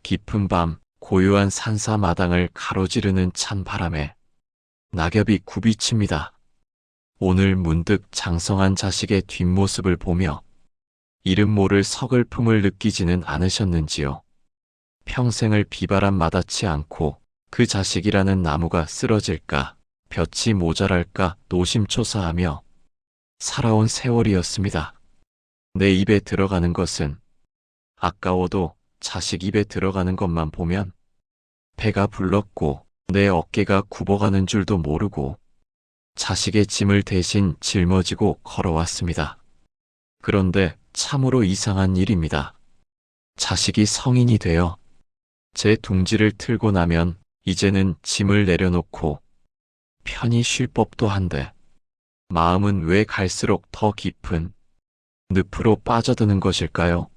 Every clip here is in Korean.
깊은 밤 고요한 산사 마당을 가로지르는 찬 바람에 낙엽이 굽이칩니다. 오늘 문득 장성한 자식의 뒷모습을 보며 이름 모를 서글픔을 느끼지는 않으셨는지요. 평생을 비바람 마다치 않고 그 자식이라는 나무가 쓰러질까, 볕이 모자랄까 노심초사하며 살아온 세월이었습니다. 내 입에 들어가는 것은 아까워도 자식 입에 들어가는 것만 보면 배가 불렀고 내 어깨가 굽어가는 줄도 모르고 자식의 짐을 대신 짊어지고 걸어왔습니다. 그런데 참으로 이상한 일입니다. 자식이 성인이 되어 제 둥지를 틀고 나면 이제는 짐을 내려놓고 편히 쉴 법도 한데 마음은 왜 갈수록 더 깊은 늪으로 빠져드는 것일까요?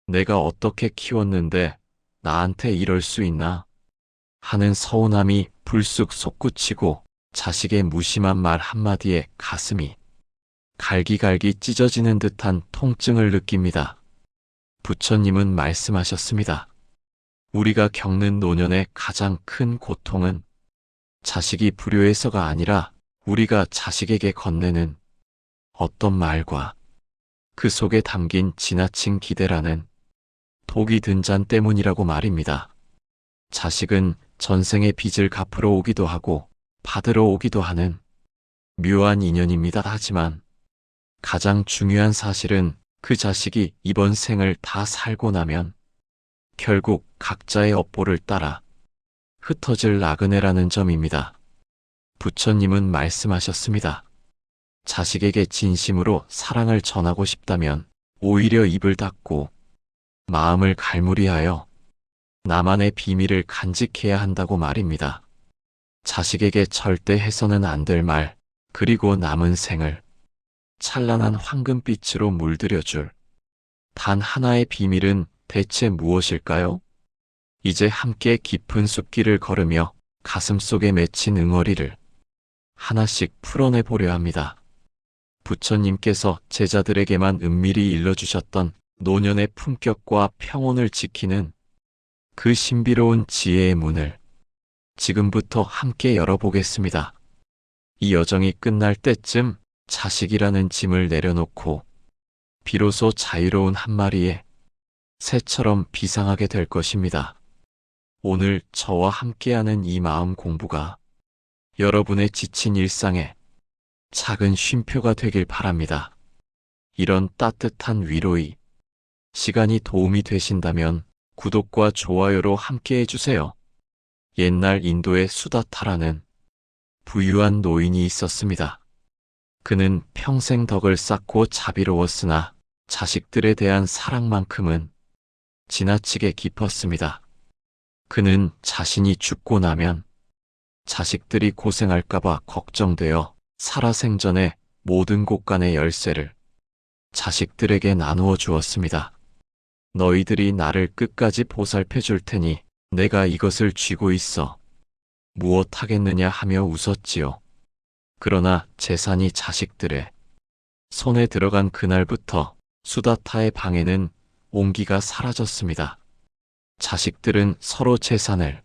내가 어떻게 키웠는데 나한테 이럴 수 있나 하는 서운함이 불쑥 솟구치고 자식의 무심한 말 한마디에 가슴이 갈기갈기 찢어지는 듯한 통증을 느낍니다. 부처님은 말씀하셨습니다. 우리가 겪는 노년의 가장 큰 고통은 자식이 불효해서가 아니라 우리가 자식에게 건네는 어떤 말과 그 속에 담긴 지나친 기대라는 독이 든 잔 때문이라고 말입니다. 자식은 전생의 빚을 갚으러 오기도 하고 받으러 오기도 하는 묘한 인연입니다. 하지만 가장 중요한 사실은 그 자식이 이번 생을 다 살고 나면 결국 각자의 업보를 따라 흩어질 나그네라는 점입니다. 부처님은 말씀하셨습니다. 자식에게 진심으로 사랑을 전하고 싶다면 오히려 입을 닫고 마음을 갈무리하여 나만의 비밀을 간직해야 한다고 말입니다. 자식에게 절대 해서는 안 될 말, 그리고 남은 생을 찬란한 황금빛으로 물들여줄 단 하나의 비밀은 대체 무엇일까요? 이제 함께 깊은 숲길을 걸으며 가슴속에 맺힌 응어리를 하나씩 풀어내 보려 합니다. 부처님께서 제자들에게만 은밀히 일러주셨던 노년의 품격과 평온을 지키는 그 신비로운 지혜의 문을 지금부터 함께 열어보겠습니다. 이 여정이 끝날 때쯤 자식이라는 짐을 내려놓고 비로소 자유로운 한 마리의 새처럼 비상하게 될 것입니다. 오늘 저와 함께하는 이 마음 공부가 여러분의 지친 일상에 작은 쉼표가 되길 바랍니다. 이런 따뜻한 위로의 시간이 도움이 되신다면 구독과 좋아요로 함께 해주세요. 옛날 인도의 수다타라는 부유한 노인이 있었습니다. 그는 평생 덕을 쌓고 자비로웠으나 자식들에 대한 사랑만큼은 지나치게 깊었습니다. 그는 자신이 죽고 나면 자식들이 고생할까봐 걱정되어 살아생전에 모든 곳간의 열쇠를 자식들에게 나누어 주었습니다. 너희들이 나를 끝까지 보살펴 줄 테니 내가 이것을 쥐고 있어 무엇하겠느냐 하며 웃었지요. 그러나 재산이 자식들의 손에 들어간 그날부터 수다타의 방에는 온기가 사라졌습니다. 자식들은 서로 재산을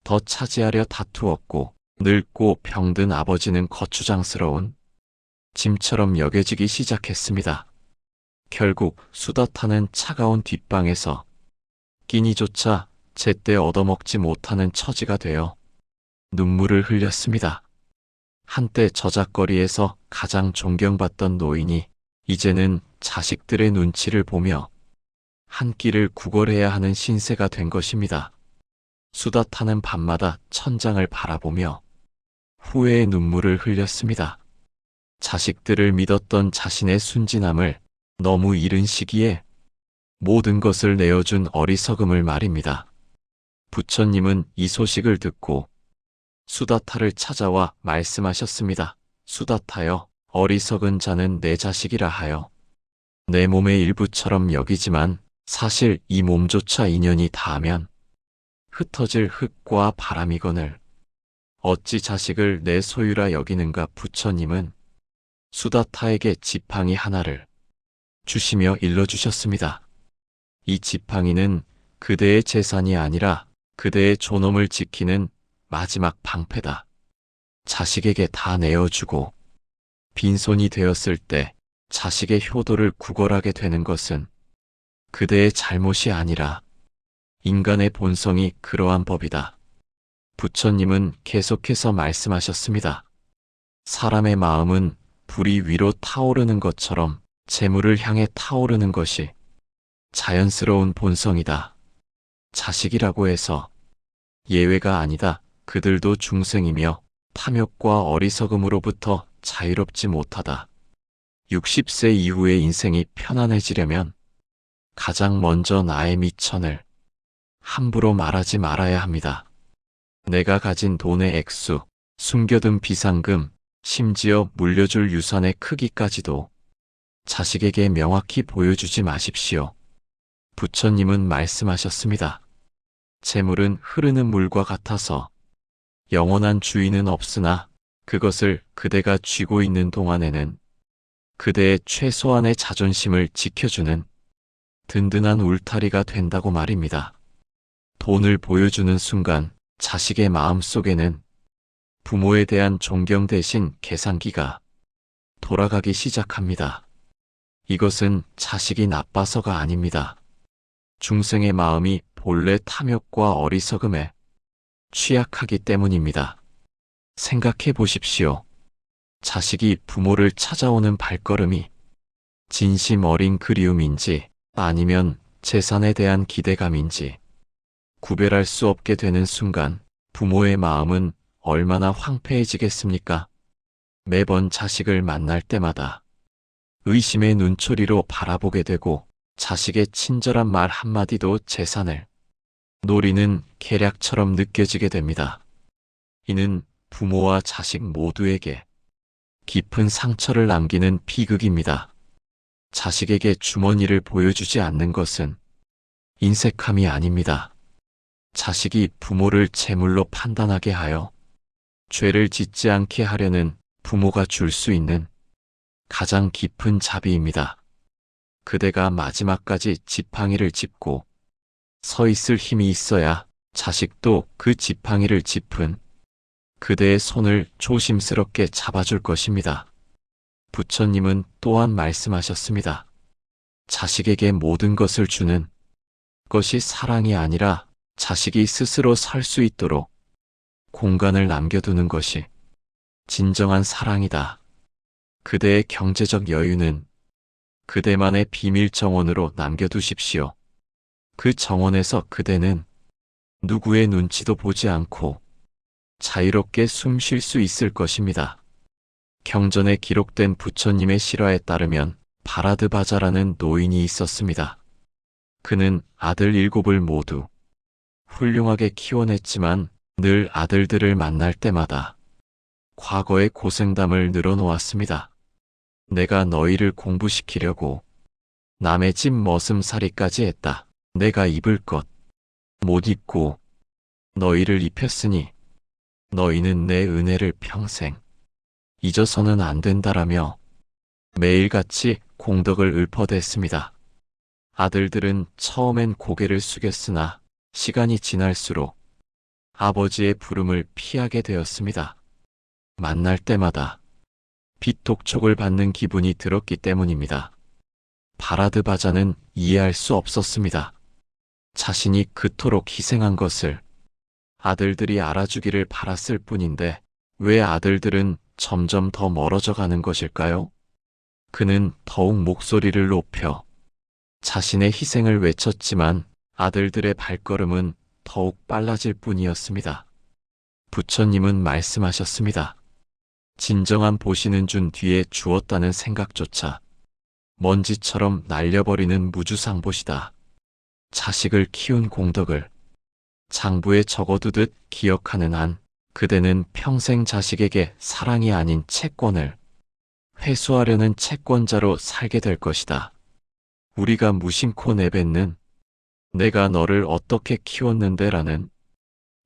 더 차지하려 다투었고 늙고 병든 아버지는 거추장스러운 짐처럼 여겨지기 시작했습니다. 결국 수다타는 차가운 뒷방에서 끼니조차 제때 얻어먹지 못하는 처지가 되어 눈물을 흘렸습니다. 한때 저작거리에서 가장 존경받던 노인이 이제는 자식들의 눈치를 보며 한 끼를 구걸해야 하는 신세가 된 것입니다. 수다타는 밤마다 천장을 바라보며 후회의 눈물을 흘렸습니다. 자식들을 믿었던 자신의 순진함을 너무 이른 시기에 모든 것을 내어준 어리석음을 말입니다. 부처님은 이 소식을 듣고 수다타를 찾아와 말씀하셨습니다. 수다타여, 어리석은 자는 내 자식이라 하여 내 몸의 일부처럼 여기지만 사실 이 몸조차 인연이 닿으면 흩어질 흙과 바람이거늘 어찌 자식을 내 소유라 여기는가. 부처님은 수다타에게 지팡이 하나를 주시며 일러주셨습니다. 이 지팡이는 그대의 재산이 아니라 그대의 존엄을 지키는 마지막 방패다. 자식에게 다 내어주고 빈손이 되었을 때 자식의 효도를 구걸하게 되는 것은 그대의 잘못이 아니라 인간의 본성이 그러한 법이다. 부처님은 계속해서 말씀하셨습니다. 사람의 마음은 불이 위로 타오르는 것처럼 재물을 향해 타오르는 것이 자연스러운 본성이다. 자식이라고 해서 예외가 아니다. 그들도 중생이며 탐욕과 어리석음으로부터 자유롭지 못하다. 60세 이후의 인생이 편안해지려면 가장 먼저 나의 미천을 함부로 말하지 말아야 합니다. 내가 가진 돈의 액수, 숨겨둔 비상금, 심지어 물려줄 유산의 크기까지도 자식에게 명확히 보여주지 마십시오. 부처님은 말씀하셨습니다. 재물은 흐르는 물과 같아서 영원한 주인은 없으나 그것을 그대가 쥐고 있는 동안에는 그대의 최소한의 자존심을 지켜주는 든든한 울타리가 된다고 말입니다. 돈을 보여주는 순간 자식의 마음 속에는 부모에 대한 존경 대신 계산기가 돌아가기 시작합니다. 이것은 자식이 나빠서가 아닙니다. 중생의 마음이 본래 탐욕과 어리석음에 취약하기 때문입니다. 생각해 보십시오. 자식이 부모를 찾아오는 발걸음이 진심 어린 그리움인지 아니면 재산에 대한 기대감인지 구별할 수 없게 되는 순간 부모의 마음은 얼마나 황폐해지겠습니까? 매번 자식을 만날 때마다 의심의 눈초리로 바라보게 되고 자식의 친절한 말 한마디도 재산을 노리는 계략처럼 느껴지게 됩니다. 이는 부모와 자식 모두에게 깊은 상처를 남기는 비극입니다. 자식에게 주머니를 보여주지 않는 것은 인색함이 아닙니다. 자식이 부모를 재물로 판단하게 하여 죄를 짓지 않게 하려는 부모가 줄 수 있는 가장 깊은 자비입니다. 그대가 마지막까지 지팡이를 짚고 서 있을 힘이 있어야 자식도 그 지팡이를 짚은 그대의 손을 조심스럽게 잡아줄 것입니다. 부처님은 또한 말씀하셨습니다. 자식에게 모든 것을 주는 것이 사랑이 아니라 자식이 스스로 살 수 있도록 공간을 남겨두는 것이 진정한 사랑이다. 그대의 경제적 여유는 그대만의 비밀 정원으로 남겨두십시오. 그 정원에서 그대는 누구의 눈치도 보지 않고 자유롭게 숨 쉴 수 있을 것입니다. 경전에 기록된 부처님의 실화에 따르면 바라드바자라는 노인이 있었습니다. 그는 아들 7을 모두 훌륭하게 키워냈지만 늘 아들들을 만날 때마다 과거의 고생담을 늘어놓았습니다. 내가 너희를 공부시키려고 남의 집 머슴살이까지 했다. 내가 입을 것 못 입고 너희를 입혔으니 너희는 내 은혜를 평생 잊어서는 안 된다라며 매일같이 공덕을 읊어댔습니다. 아들들은 처음엔 고개를 숙였으나 시간이 지날수록 아버지의 부름을 피하게 되었습니다. 만날 때마다 빚독촉을 받는 기분이 들었기 때문입니다. 바라드바자는 이해할 수 없었습니다. 자신이 그토록 희생한 것을 아들들이 알아주기를 바랐을 뿐인데 왜 아들들은 점점 더 멀어져 가는 것일까요? 그는 더욱 목소리를 높여 자신의 희생을 외쳤지만 아들들의 발걸음은 더욱 빨라질 뿐이었습니다. 부처님은 말씀하셨습니다. 진정한 보시는 준 뒤에 주었다는 생각조차 먼지처럼 날려버리는 무주상봇이다. 자식을 키운 공덕을 장부에 적어두듯 기억하는 한 그대는 평생 자식에게 사랑이 아닌 채권을 회수하려는 채권자로 살게 될 것이다. 우리가 무심코 내뱉는 내가 너를 어떻게 키웠는데 라는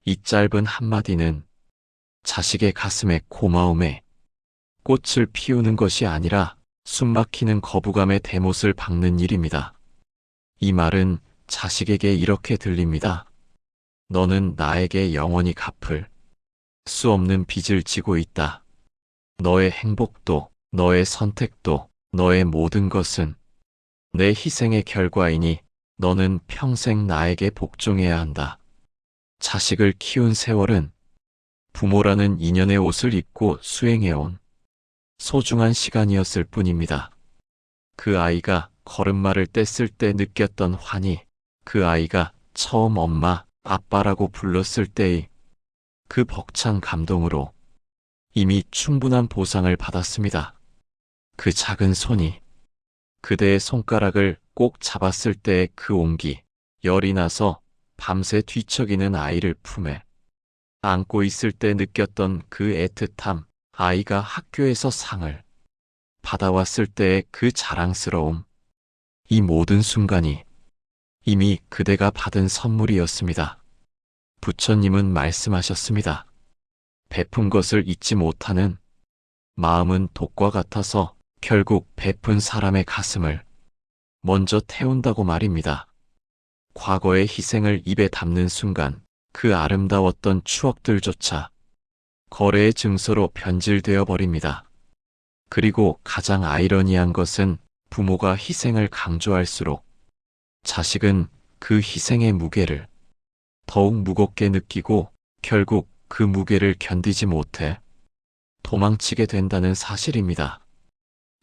이 짧은 한마디는 자식의 가슴에 고마움에 꽃을 피우는 것이 아니라 숨막히는 거부감의 대못을 박는 일입니다. 이 말은 자식에게 이렇게 들립니다. 너는 나에게 영원히 갚을 수 없는 빚을 지고 있다. 너의 행복도, 너의 선택도, 너의 모든 것은 내 희생의 결과이니 너는 평생 나에게 복종해야 한다. 자식을 키운 세월은 부모라는 인연의 옷을 입고 수행해온 소중한 시간이었을 뿐입니다. 그 아이가 걸음마를 뗐을 때 느꼈던 환희, 그 아이가 처음 엄마, 아빠라고 불렀을 때의 그 벅찬 감동으로 이미 충분한 보상을 받았습니다. 그 작은 손이 그대의 손가락을 꼭 잡았을 때의 그 온기, 열이 나서 밤새 뒤척이는 아이를 품에 안고 있을 때 느꼈던 그 애틋함, 아이가 학교에서 상을 받아왔을 때의 그 자랑스러움, 이 모든 순간이 이미 그대가 받은 선물이었습니다. 부처님은 말씀하셨습니다. 베푼 것을 잊지 못하는 마음은 독과 같아서 결국 베푼 사람의 가슴을 먼저 태운다고 말입니다. 과거의 희생을 입에 담는 순간 그 아름다웠던 추억들조차 거래의 증서로 변질되어 버립니다. 그리고 가장 아이러니한 것은 부모가 희생을 강조할수록 자식은 그 희생의 무게를 더욱 무겁게 느끼고 결국 그 무게를 견디지 못해 도망치게 된다는 사실입니다.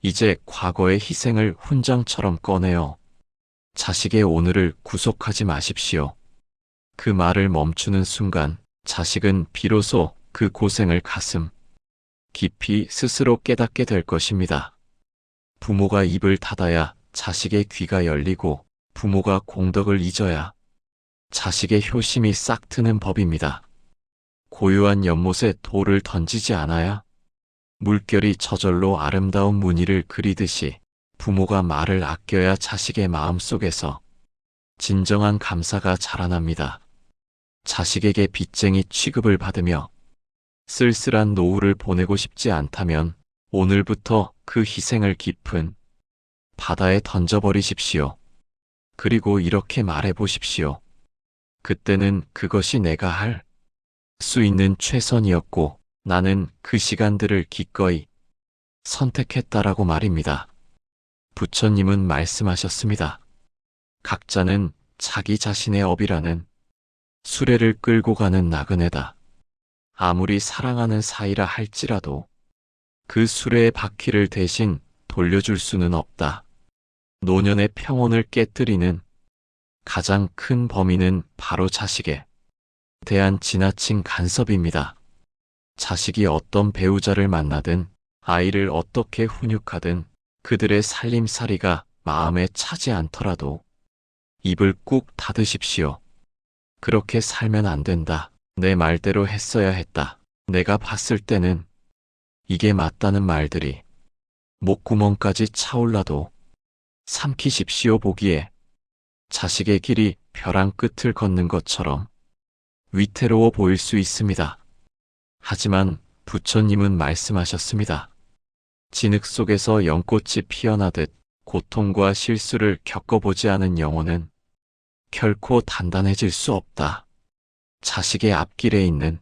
이제 과거의 희생을 훈장처럼 꺼내어 자식의 오늘을 구속하지 마십시오. 그 말을 멈추는 순간 자식은 비로소 그 고생을 가슴 깊이 스스로 깨닫게 될 것입니다. 부모가 입을 닫아야 자식의 귀가 열리고 부모가 공덕을 잊어야 자식의 효심이 싹 트는 법입니다. 고요한 연못에 돌을 던지지 않아야 물결이 저절로 아름다운 무늬를 그리듯이 부모가 말을 아껴야 자식의 마음속에서 진정한 감사가 자라납니다. 자식에게 빚쟁이 취급을 받으며 쓸쓸한 노후를 보내고 싶지 않다면 오늘부터 그 희생을 깊은 바다에 던져버리십시오. 그리고 이렇게 말해보십시오. 그때는 그것이 내가 할 수 있는 최선이었고 나는 그 시간들을 기꺼이 선택했다라고 말입니다. 부처님은 말씀하셨습니다. 각자는 자기 자신의 업이라는 수레를 끌고 가는 나그네다. 아무리 사랑하는 사이라 할지라도 그 수레의 바퀴를 대신 돌려줄 수는 없다. 노년의 평온을 깨뜨리는 가장 큰 범인은 바로 자식에 대한 지나친 간섭입니다. 자식이 어떤 배우자를 만나든 아이를 어떻게 훈육하든 그들의 살림살이가 마음에 차지 않더라도 입을 꾹 닫으십시오. 그렇게 살면 안 된다. 내 말대로 했어야 했다. 내가 봤을 때는 이게 맞다는 말들이 목구멍까지 차올라도 삼키십시오. 보기에 자식의 길이 벼랑 끝을 걷는 것처럼 위태로워 보일 수 있습니다. 하지만 부처님은 말씀하셨습니다. 진흙 속에서 연꽃이 피어나듯 고통과 실수를 겪어보지 않은 영혼은 결코 단단해질 수 없다. 자식의 앞길에 있는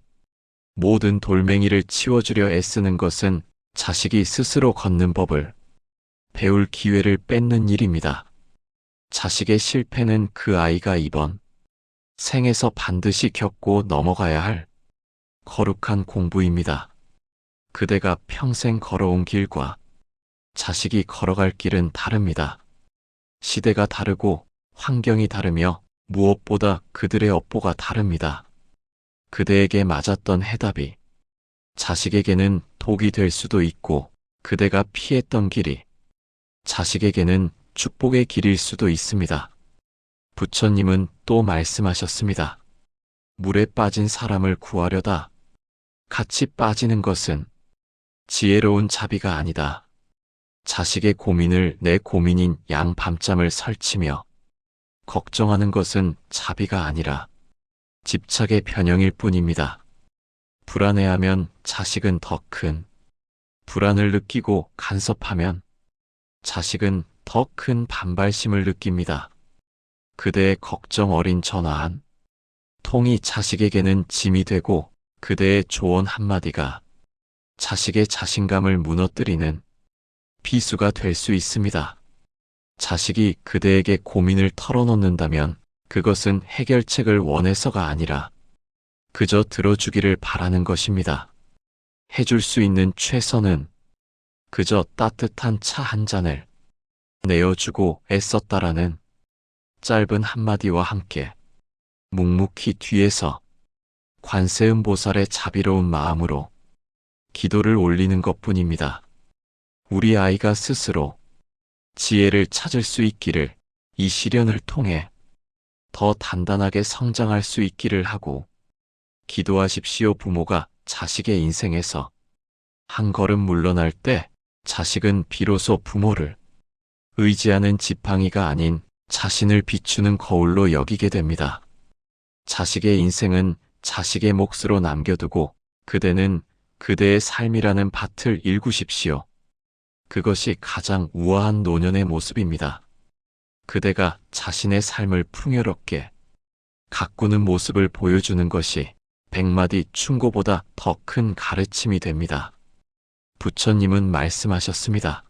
모든 돌멩이를 치워주려 애쓰는 것은 자식이 스스로 걷는 법을 배울 기회를 뺏는 일입니다. 자식의 실패는 그 아이가 이번 생에서 반드시 겪고 넘어가야 할 거룩한 공부입니다. 그대가 평생 걸어온 길과 자식이 걸어갈 길은 다릅니다. 시대가 다르고 환경이 다르며 무엇보다 그들의 업보가 다릅니다. 그대에게 맞았던 해답이 자식에게는 독이 될 수도 있고 그대가 피했던 길이 자식에게는 축복의 길일 수도 있습니다. 부처님은 또 말씀하셨습니다. 물에 빠진 사람을 구하려다 같이 빠지는 것은 지혜로운 자비가 아니다. 자식의 고민을 내 고민인 양 밤잠을 설치며 걱정하는 것은 자비가 아니라 집착의 변형일 뿐입니다. 불안해하면 자식은 더 큰 불안을 느끼고 간섭하면 자식은 더 큰 반발심을 느낍니다. 그대의 걱정 어린 전화 한 통이 자식에게는 짐이 되고 그대의 조언 한마디가 자식의 자신감을 무너뜨리는 비수가 될 수 있습니다. 자식이 그대에게 고민을 털어놓는다면 그것은 해결책을 원해서가 아니라 그저 들어주기를 바라는 것입니다. 해줄 수 있는 최선은 그저 따뜻한 차 한 잔을 내어주고 애썼다라는 짧은 한마디와 함께 묵묵히 뒤에서 관세음보살의 자비로운 마음으로 기도를 올리는 것뿐입니다. 우리 아이가 스스로 지혜를 찾을 수 있기를, 이 시련을 통해 더 단단하게 성장할 수 있기를 하고 기도하십시오. 부모가 자식의 인생에서 한 걸음 물러날 때 자식은 비로소 부모를 의지하는 지팡이가 아닌 자신을 비추는 거울로 여기게 됩니다. 자식의 인생은 자식의 몫으로 남겨두고 그대는 그대의 삶이라는 밭을 일구십시오. 그것이 가장 우아한 노년의 모습입니다. 그대가 자신의 삶을 풍요롭게 가꾸는 모습을 보여주는 것이 100마디 충고보다 더 큰 가르침이 됩니다. 부처님은 말씀하셨습니다.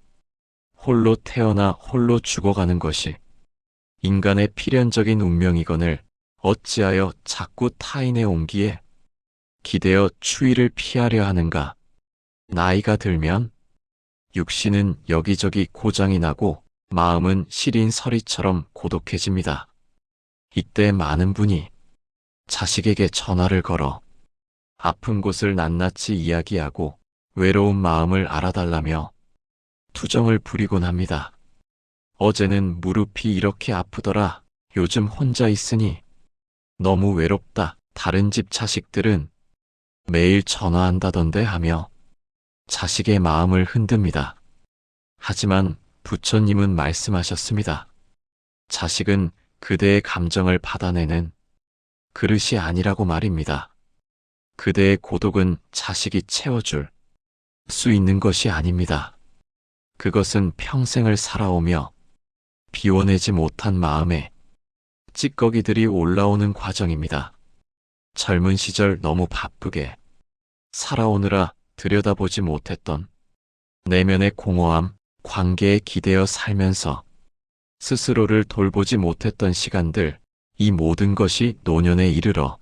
홀로 태어나 홀로 죽어가는 것이 인간의 필연적인 운명이거늘 어찌하여 자꾸 타인의 온기에 기대어 추위를 피하려 하는가. 나이가 들면 육신은 여기저기 고장이 나고 마음은 시린 서리처럼 고독해집니다. 이때 많은 분이 자식에게 전화를 걸어 아픈 곳을 낱낱이 이야기하고 외로운 마음을 알아달라며 투정을 부리곤 합니다. 어제는 무릎이 이렇게 아프더라. 요즘 혼자 있으니 너무 외롭다. 다른 집 자식들은 매일 전화한다던데 하며 자식의 마음을 흔듭니다. 하지만 부처님은 말씀하셨습니다. 자식은 그대의 감정을 받아내는 그릇이 아니라고 말입니다. 그대의 고독은 자식이 채워줄 수 있는 것이 아닙니다. 그것은 평생을 살아오며 비워내지 못한 마음에 찌꺼기들이 올라오는 과정입니다. 젊은 시절 너무 바쁘게 살아오느라 들여다보지 못했던 내면의 공허함, 관계에 기대어 살면서 스스로를 돌보지 못했던 시간들, 이 모든 것이 노년에 이르러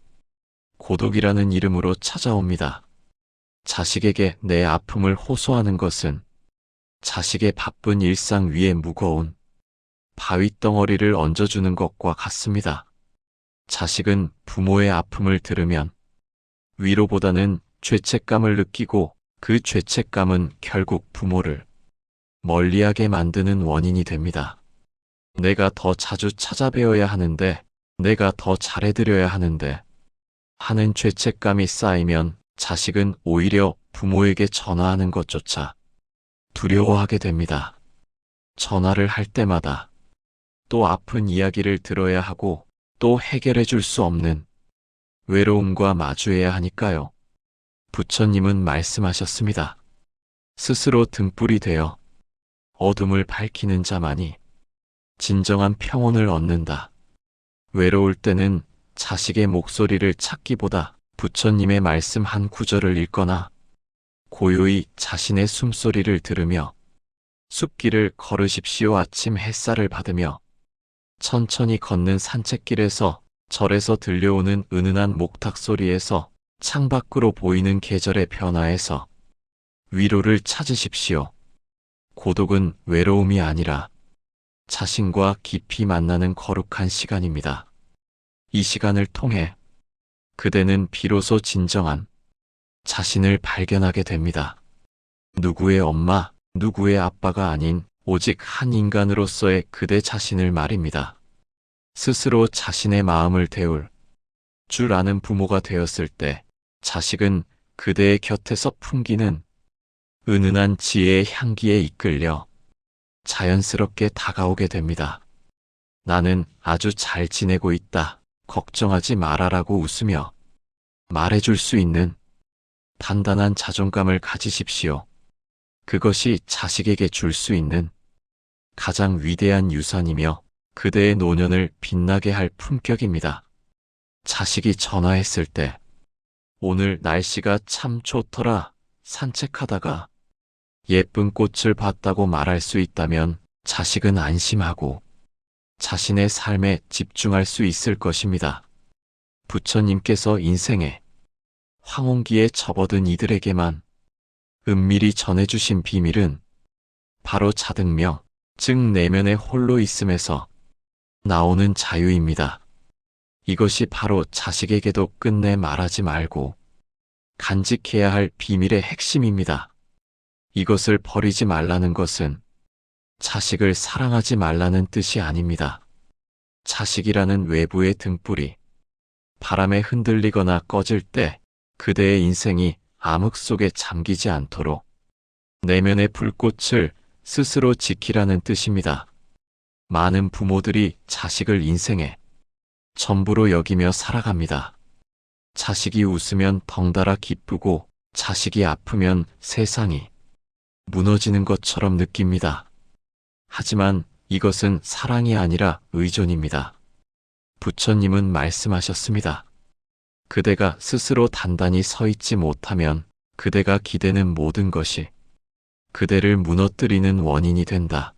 고독이라는 이름으로 찾아옵니다. 자식에게 내 아픔을 호소하는 것은 자식의 바쁜 일상 위에 무거운 바위덩어리를 얹어주는 것과 같습니다. 자식은 부모의 아픔을 들으면 위로보다는 죄책감을 느끼고 그 죄책감은 결국 부모를 멀리하게 만드는 원인이 됩니다. 내가 더 자주 찾아뵈어야 하는데, 내가 더 잘해드려야 하는데 하는 죄책감이 쌓이면 자식은 오히려 부모에게 전화하는 것조차 두려워하게 됩니다. 전화를 할 때마다 또 아픈 이야기를 들어야 하고 또 해결해 줄 수 없는 외로움과 마주해야 하니까요. 부처님은 말씀하셨습니다. 스스로 등불이 되어 어둠을 밝히는 자만이 진정한 평온을 얻는다. 외로울 때는 자식의 목소리를 찾기보다 부처님의 말씀 한 구절을 읽거나 고요히 자신의 숨소리를 들으며 숲길을 걸으십시오. 아침 햇살을 받으며 천천히 걷는 산책길에서, 절에서 들려오는 은은한 목탁 소리에서, 창밖으로 보이는 계절의 변화에서 위로를 찾으십시오. 고독은 외로움이 아니라 자신과 깊이 만나는 거룩한 시간입니다. 이 시간을 통해 그대는 비로소 진정한 자신을 발견하게 됩니다. 누구의 엄마, 누구의 아빠가 아닌 오직 한 인간으로서의 그대 자신을 말입니다. 스스로 자신의 마음을 데울 줄 아는 부모가 되었을 때 자식은 그대의 곁에서 풍기는 은은한 지혜의 향기에 이끌려 자연스럽게 다가오게 됩니다. 나는 아주 잘 지내고 있다. 걱정하지 말아라고 웃으며 말해줄 수 있는 단단한 자존감을 가지십시오. 그것이 자식에게 줄 수 있는 가장 위대한 유산이며 그대의 노년을 빛나게 할 품격입니다. 자식이 전화했을 때 오늘 날씨가 참 좋더라. 산책하다가 예쁜 꽃을 봤다고 말할 수 있다면 자식은 안심하고 자신의 삶에 집중할 수 있을 것입니다. 부처님께서 인생의 황혼기에 접어든 이들에게만 은밀히 전해주신 비밀은 바로 자등명, 즉 내면의 홀로 있음에서 나오는 자유입니다. 이것이 바로 자식에게도 끝내 말하지 말고 간직해야 할 비밀의 핵심입니다. 이것을 버리지 말라는 것은 자식을 사랑하지 말라는 뜻이 아닙니다. 자식이라는 외부의 등불이 바람에 흔들리거나 꺼질 때 그대의 인생이 암흑 속에 잠기지 않도록 내면의 불꽃을 스스로 지키라는 뜻입니다. 많은 부모들이 자식을 인생의 전부로 여기며 살아갑니다. 자식이 웃으면 덩달아 기쁘고 자식이 아프면 세상이 무너지는 것처럼 느낍니다. 하지만 이것은 사랑이 아니라 의존입니다. 부처님은 말씀하셨습니다. 그대가 스스로 단단히 서 있지 못하면 그대가 기대는 모든 것이 그대를 무너뜨리는 원인이 된다.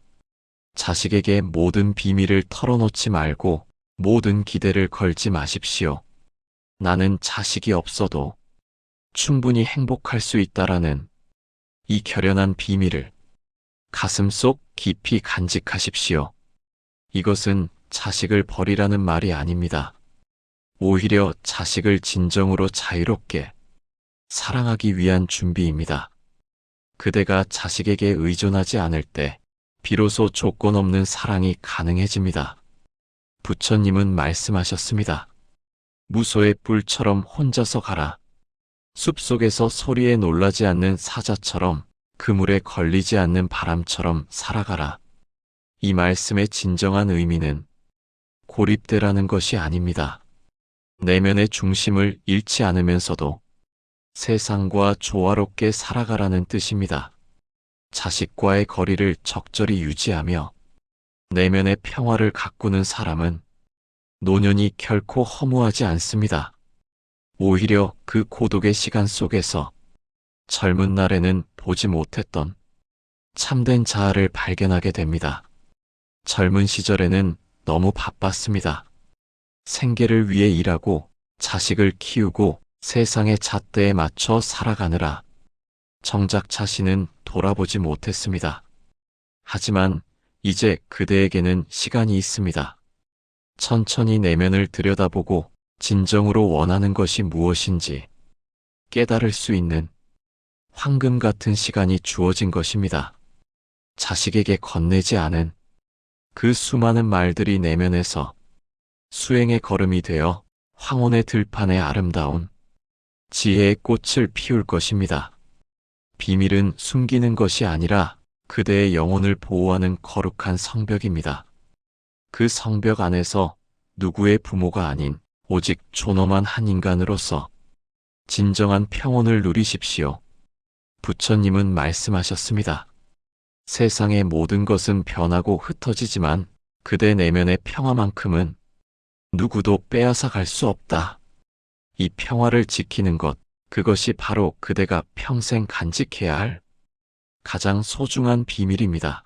자식에게 모든 비밀을 털어놓지 말고 모든 기대를 걸지 마십시오. 나는 자식이 없어도 충분히 행복할 수 있다라는 이 결연한 비밀을 가슴속 깊이 간직하십시오. 이것은 자식을 버리라는 말이 아닙니다. 오히려 자식을 진정으로 자유롭게 사랑하기 위한 준비입니다. 그대가 자식에게 의존하지 않을 때 비로소 조건 없는 사랑이 가능해집니다. 부처님은 말씀하셨습니다. 무소의 뿔처럼 혼자서 가라. 숲속에서 소리에 놀라지 않는 사자처럼 그물에 걸리지 않는 바람처럼 살아가라. 이 말씀의 진정한 의미는 고립되라는 것이 아닙니다. 내면의 중심을 잃지 않으면서도 세상과 조화롭게 살아가라는 뜻입니다. 자식과의 거리를 적절히 유지하며 내면의 평화를 가꾸는 사람은 노년이 결코 허무하지 않습니다. 오히려 그 고독의 시간 속에서 젊은 날에는 보지 못했던 참된 자아를 발견하게 됩니다. 젊은 시절에는 너무 바빴습니다. 생계를 위해 일하고 자식을 키우고 세상의 잣대에 맞춰 살아가느라 정작 자신은 돌아보지 못했습니다. 하지만 이제 그대에게는 시간이 있습니다. 천천히 내면을 들여다보고 진정으로 원하는 것이 무엇인지 깨달을 수 있는 황금 같은 시간이 주어진 것입니다. 자식에게 건네지 않은 그 수많은 말들이 내면에서 수행의 걸음이 되어 황혼의 들판에 아름다운 지혜의 꽃을 피울 것입니다. 비밀은 숨기는 것이 아니라 그대의 영혼을 보호하는 거룩한 성벽입니다. 그 성벽 안에서 누구의 부모가 아닌 오직 존엄한 한 인간으로서 진정한 평온을 누리십시오. 부처님은 말씀하셨습니다. 세상의 모든 것은 변하고 흩어지지만 그대 내면의 평화만큼은 누구도 빼앗아 갈 수 없다. 이 평화를 지키는 것, 그것이 바로 그대가 평생 간직해야 할 가장 소중한 비밀입니다.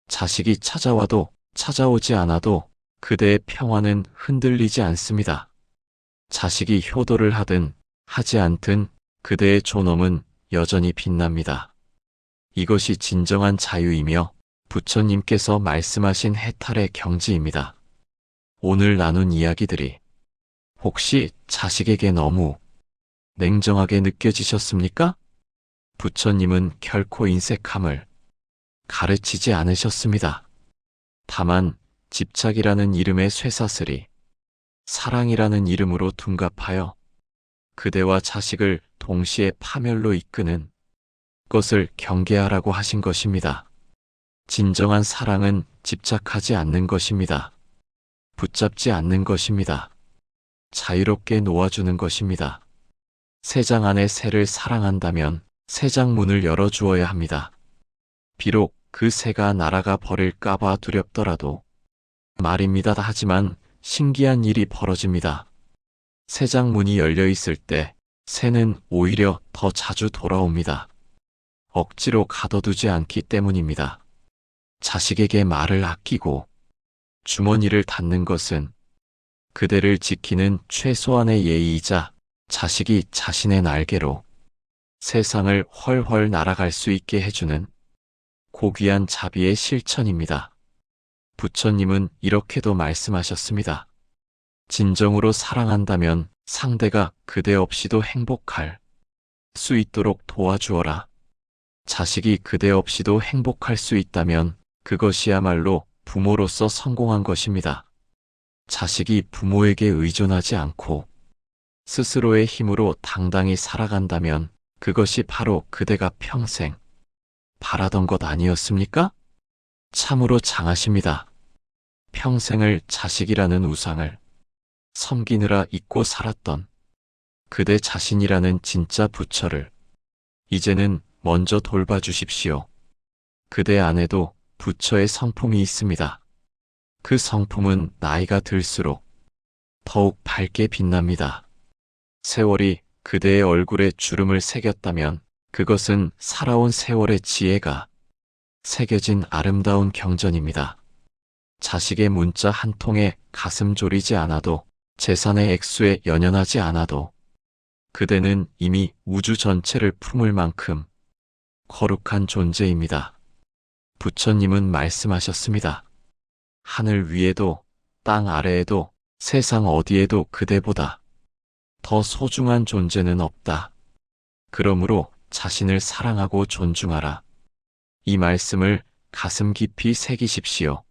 자식이 찾아와도 찾아오지 않아도 그대의 평화는 흔들리지 않습니다. 자식이 효도를 하든 하지 않든 그대의 존엄은 여전히 빛납니다. 이것이 진정한 자유이며 부처님께서 말씀하신 해탈의 경지입니다. 오늘 나눈 이야기들이 혹시 자식에게 너무 냉정하게 느껴지셨습니까? 부처님은 결코 인색함을 가르치지 않으셨습니다. 다만 집착이라는 이름의 쇠사슬이 사랑이라는 이름으로 둔갑하여 그대와 자식을 동시에 파멸로 이끄는 것을 경계하라고 하신 것입니다. 진정한 사랑은 집착하지 않는 것입니다. 붙잡지 않는 것입니다. 자유롭게 놓아주는 것입니다. 새장 안에 새를 사랑한다면 새장 문을 열어주어야 합니다. 비록 그 새가 날아가 버릴까봐 두렵더라도 말입니다. 하지만 신기한 일이 벌어집니다. 새장 문이 열려 있을 때 새는 오히려 더 자주 돌아옵니다. 억지로 가둬두지 않기 때문입니다. 자식에게 말을 아끼고 주머니를 닫는 것은 그대를 지키는 최소한의 예의이자 자식이 자신의 날개로 세상을 훨훨 날아갈 수 있게 해주는 고귀한 자비의 실천입니다. 부처님은 이렇게도 말씀하셨습니다. 진정으로 사랑한다면 상대가 그대 없이도 행복할 수 있도록 도와주어라. 자식이 그대 없이도 행복할 수 있다면 그것이야말로 부모로서 성공한 것입니다. 자식이 부모에게 의존하지 않고 스스로의 힘으로 당당히 살아간다면 그것이 바로 그대가 평생 바라던 것 아니었습니까? 참으로 장하십니다. 평생을 자식이라는 우상을 섬기느라 잊고 살았던 그대 자신이라는 진짜 부처를 이제는 먼저 돌봐주십시오. 그대 안에도 부처의 성품이 있습니다. 그 성품은 나이가 들수록 더욱 밝게 빛납니다. 세월이 그대의 얼굴에 주름을 새겼다면 그것은 살아온 세월의 지혜가 새겨진 아름다운 경전입니다. 자식의 문자 한 통에 가슴 졸이지 않아도 재산의 액수에 연연하지 않아도 그대는 이미 우주 전체를 품을 만큼 거룩한 존재입니다. 부처님은 말씀하셨습니다. 하늘 위에도 땅 아래에도 세상 어디에도 그대보다 더 소중한 존재는 없다. 그러므로 자신을 사랑하고 존중하라. 이 말씀을 가슴 깊이 새기십시오.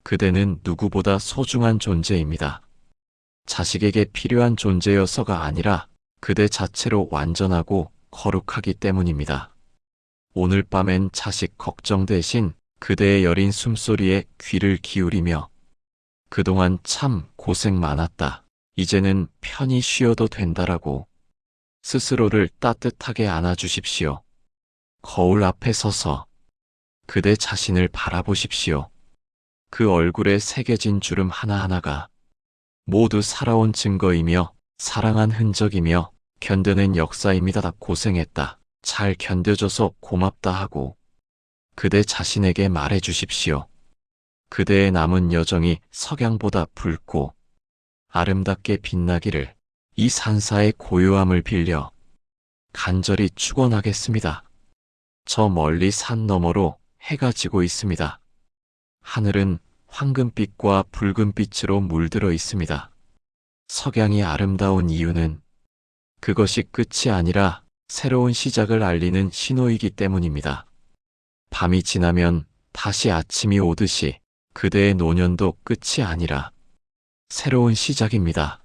그대는 누구보다 소중한 존재입니다. 자식에게 필요한 존재여서가 아니라 그대 자체로 완전하고 거룩하기 때문입니다. 오늘 밤엔 자식 걱정 대신 그대의 여린 숨소리에 귀를 기울이며 그동안 참 고생 많았다. 이제는 편히 쉬어도 된다라고 스스로를 따뜻하게 안아주십시오. 거울 앞에 서서 그대 자신을 바라보십시오. 그 얼굴에 새겨진 주름 하나하나가 모두 살아온 증거이며 사랑한 흔적이며 견뎌낸 역사입니다. 다 고생했다. 잘 견뎌줘서 고맙다 하고 그대 자신에게 말해주십시오. 그대의 남은 여정이 석양보다 붉고 아름답게 빛나기를 이 산사의 고요함을 빌려 간절히 축원하겠습니다. 저 멀리 산 너머로 해가 지고 있습니다. 하늘은 황금빛과 붉은빛으로 물들어 있습니다. 석양이 아름다운 이유는 그것이 끝이 아니라 새로운 시작을 알리는 신호이기 때문입니다. 밤이 지나면 다시 아침이 오듯이 그대의 노년도 끝이 아니라 새로운 시작입니다.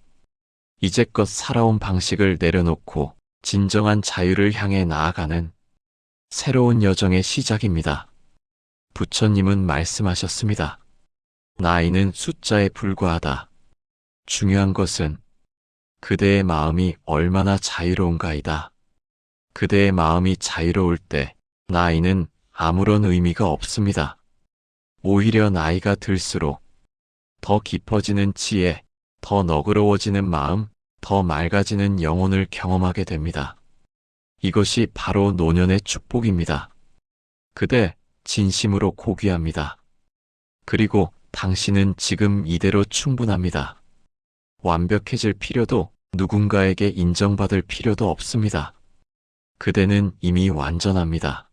이제껏 살아온 방식을 내려놓고 진정한 자유를 향해 나아가는 새로운 여정의 시작입니다. 부처님은 말씀하셨습니다. 나이는 숫자에 불과하다. 중요한 것은 그대의 마음이 얼마나 자유로운가이다. 그대의 마음이 자유로울 때 나이는 아무런 의미가 없습니다. 오히려 나이가 들수록 더 깊어지는 지혜, 더 너그러워지는 마음, 더 맑아지는 영혼을 경험하게 됩니다. 이것이 바로 노년의 축복입니다. 그대 진심으로 고귀합니다. 그리고 당신은 지금 이대로 충분합니다. 완벽해질 필요도 누군가에게 인정받을 필요도 없습니다. 그대는 이미 완전합니다.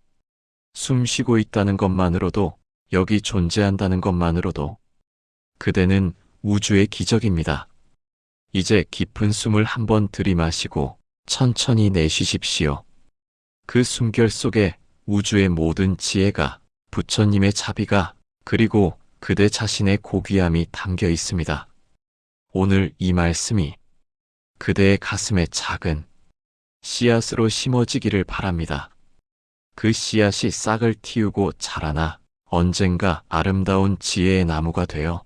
숨 쉬고 있다는 것만으로도, 여기 존재한다는 것만으로도 그대는 우주의 기적입니다. 이제 깊은 숨을 한번 들이마시고 천천히 내쉬십시오. 그 숨결 속에 우주의 모든 지혜가, 부처님의 자비가, 그리고 그대 자신의 고귀함이 담겨 있습니다. 오늘 이 말씀이 그대의 가슴에 작은 씨앗으로 심어지기를 바랍니다. 그 씨앗이 싹을 틔우고 자라나 언젠가 아름다운 지혜의 나무가 되어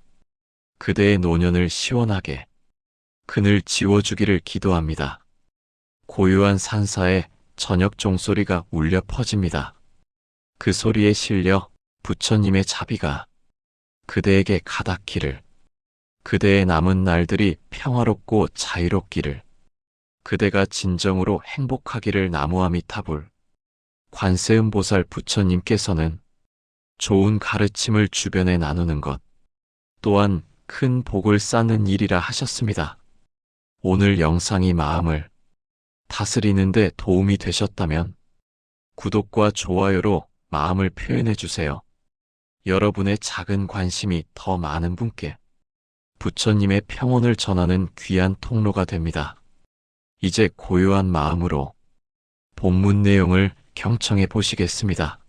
그대의 노년을 시원하게 그늘 지워주기를 기도합니다. 고요한 산사에 저녁 종소리가 울려 퍼집니다. 그 소리에 실려 부처님의 자비가 그대에게 가닿기를. 그대의 남은 날들이 평화롭고 자유롭기를. 그대가 진정으로 행복하기를. 나무아미타불. 관세음보살 부처님께서는 좋은 가르침을 주변에 나누는 것 또한 큰 복을 쌓는 일이라 하셨습니다. 오늘 영상이 마음을 다스리는 데 도움이 되셨다면 구독과 좋아요로 마음을 표현해 주세요. 여러분의 작은 관심이 더 많은 분께 부처님의 평온을 전하는 귀한 통로가 됩니다. 이제 고요한 마음으로 본문 내용을 경청해 보시겠습니다.